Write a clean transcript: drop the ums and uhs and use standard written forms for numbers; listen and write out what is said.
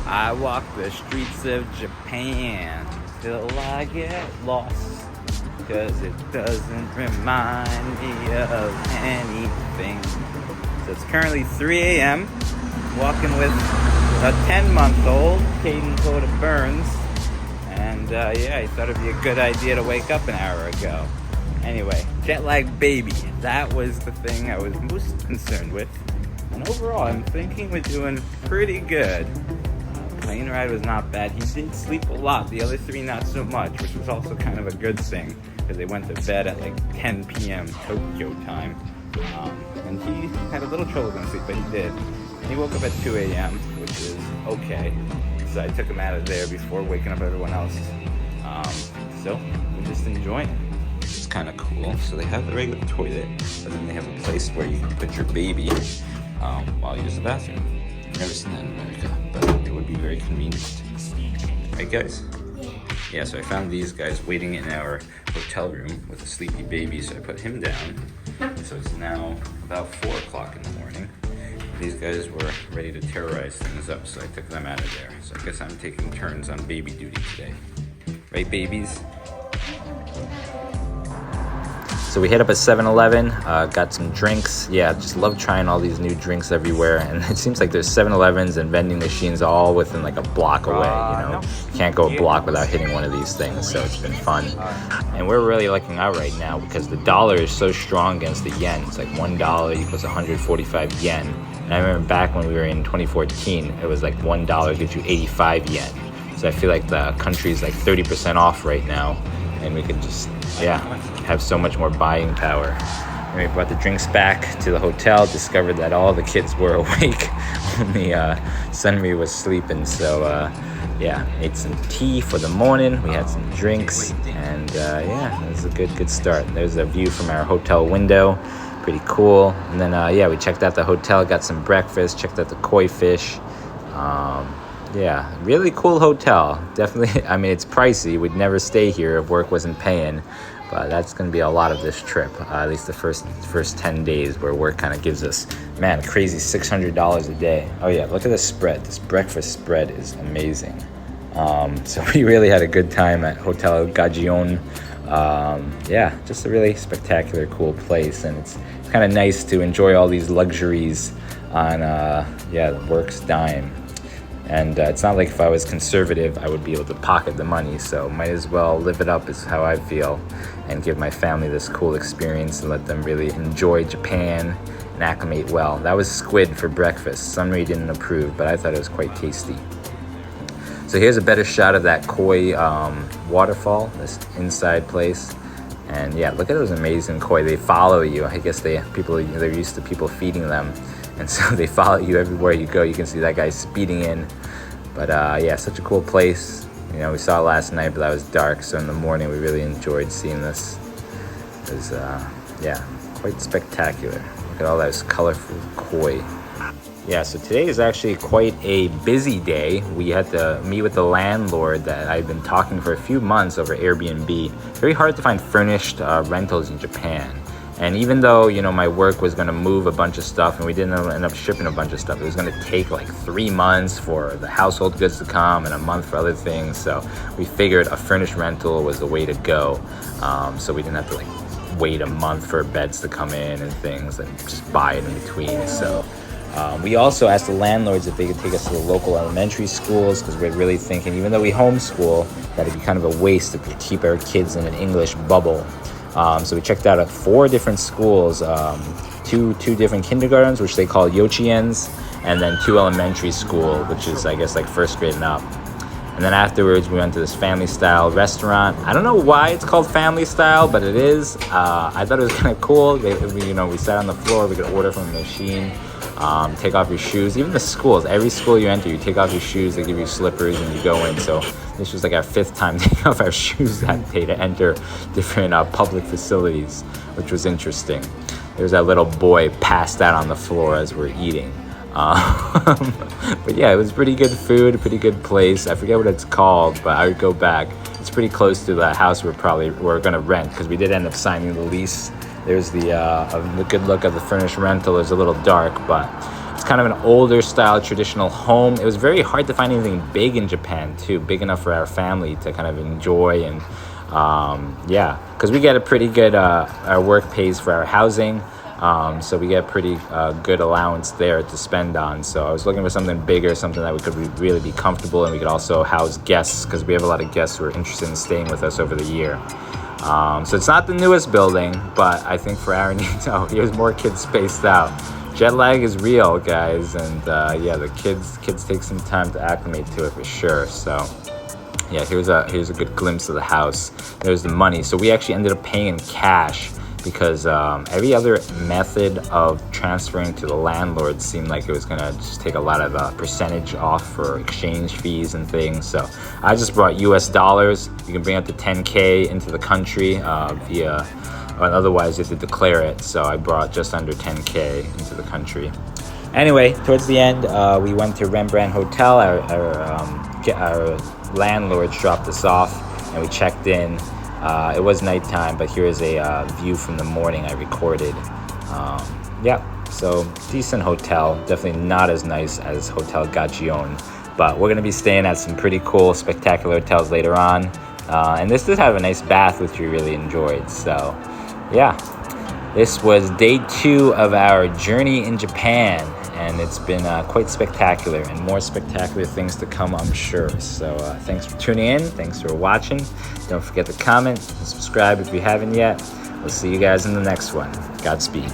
I walk the streets of Japan till I get lost, 'cause it doesn't remind me of anything. So it's currently 3 a.m. Walking with a 10-month-old, Caden Coda Burns. And yeah, I thought it'd be a good idea to wake up an hour ago. Anyway, jet lag baby. That was the thing I was most concerned with. And overall, I'm thinking we're doing pretty good. Plane ride was not bad. He did sleep a lot. The other three not so much, which was also kind of a good thing because they went to bed at like 10 p.m. Tokyo time. And he had a little trouble going to sleep, but he did. And he woke up at 2 a.m., which is okay. So I took him out of there before waking up everyone else. So we're just enjoying it. It's kind of cool. So they have the regular toilet, but then they have a place where you can put your baby while you use the bathroom. I've never seen that in America, but it would be very convenient. Right, guys? Yeah, so I found these guys waiting in our hotel room with a sleepy baby, so I put him down. So it's now about 4 o'clock in the morning. These guys were ready to terrorize things up, so I took them out of there. So I guess I'm taking turns on baby duty today. Right, babies? So we hit up a 7-Eleven, got some drinks. Yeah, just love trying all these new drinks everywhere. And it seems like there's 7-Elevens and vending machines all within like a block away, you know. You can't go a block without hitting one of these things, so it's been fun. And we're really lucking out right now because the dollar is so strong against the yen. It's like $1 equals 145 yen. And I remember back when we were in 2014, it was like $1 gives you 85 yen. So I feel like the country's like 30% off right now. And we could just, yeah, have so much more buying power. And we brought the drinks back to the hotel, discovered that all the kids were awake. Only Sunri was sleeping. So yeah, ate some tea for the morning. We had some drinks, and yeah, it was a good start. There's a view from our hotel window, pretty cool. And then yeah, we checked out the hotel, got some breakfast, checked out the koi fish. Yeah, really cool hotel. Definitely, I mean, it's pricey. We'd never stay here if work wasn't paying, but that's going to be a lot of this trip, at least the first 10 days where work kind of gives us, man, crazy $600 a day. Oh yeah, look at this spread. This breakfast spread is amazing. So we really had a good time at Hotel Gajoen. Yeah, just a really spectacular, cool place, and it's kind of nice to enjoy all these luxuries on, yeah, the work's dime. And it's not like if I was conservative, I would be able to pocket the money. So might as well live it up is how I feel and give my family this cool experience and let them really enjoy Japan and acclimate well. That was squid for breakfast. Sunri didn't approve, but I thought it was quite tasty. So here's a better shot of that koi waterfall, this inside place. And yeah, look at those amazing koi. They follow you. I guess they're used to people feeding them. And so they follow you everywhere you go. You can see that guy speeding in. But yeah, such a cool place. You know, we saw it last night, but that was dark. So in the morning, we really enjoyed seeing this. It was, yeah, quite spectacular. Look at all those colorful koi. Yeah, so today is actually quite a busy day. We had to meet with the landlord that I've been talking for a few months over Airbnb. Very hard to find furnished rentals in Japan. And even though, you know, my work was going to move a bunch of stuff and we didn't end up shipping a bunch of stuff, it was going to take like 3 months for the household goods to come and a month for other things. So we figured a furnished rental was the way to go. So we didn't have to like wait a month for beds to come in and things and just buy it in between. So we also asked the landlords if they could take us to the local elementary schools because we're really thinking, even though we homeschool, that it'd be kind of a waste to keep our kids in an English bubble. So we checked out 4 different schools, two different kindergartens, which they call yochiens, and then 2 elementary school, which is, I guess, like 1st grade and up. And then afterwards, we went to this family-style restaurant. I don't know why it's called family-style, but it is. I thought it was kind of cool. We sat on the floor. We could order from the machine. Take off your shoes. Even the schools, every school you enter, you take off your shoes. They give you slippers and you go in. So this was like our 5th time taking off our shoes that day to enter different public facilities, which was interesting. There was that little boy passed out on the floor as we're eating. But yeah, it was pretty good food, a pretty good place. I forget what it's called, but I would go back. It's pretty close to the house we're gonna rent because we did end up signing the lease. There's the good look of the furnished rental. It's a little dark, but it's kind of an older style traditional home. It was very hard to find anything big in Japan too, big enough for our family to kind of enjoy. And yeah, because we get a pretty good, our work pays for our housing. So we get pretty good allowance there to spend on. So I was looking for something bigger, something that we could really be comfortable, and we could also house guests, because we have a lot of guests who are interested in staying with us over the year. So it's not the newest building, but I think for our needs, oh, here's more kids spaced out. Jet lag is real, guys, and yeah, the kids take some time to acclimate to it for sure. So yeah, here's a good glimpse of the house. There's the money. So we actually ended up paying in cash, because every other method of transferring to the landlord seemed like it was gonna just take a lot of percentage off for exchange fees and things. So I just brought US dollars. You can bring up to 10K into the country via, or otherwise you have to declare it. So I brought just under 10K into the country. Anyway, towards the end, we went to Rembrandt Hotel. Our landlords dropped us off, and we checked in. It was nighttime, but here is a view from the morning I recorded. Yeah, so decent hotel. Definitely not as nice as Hotel Gajoen, but we're going to be staying at some pretty cool, spectacular hotels later on. And this did have a nice bath, which we really enjoyed. So, yeah, this was day 2 of our journey in Japan, and it's been quite spectacular, and more spectacular things to come, I'm sure. So thanks for tuning in. Thanks for watching. Don't forget to comment and subscribe if you haven't yet. We'll see you guys in the next one. Godspeed.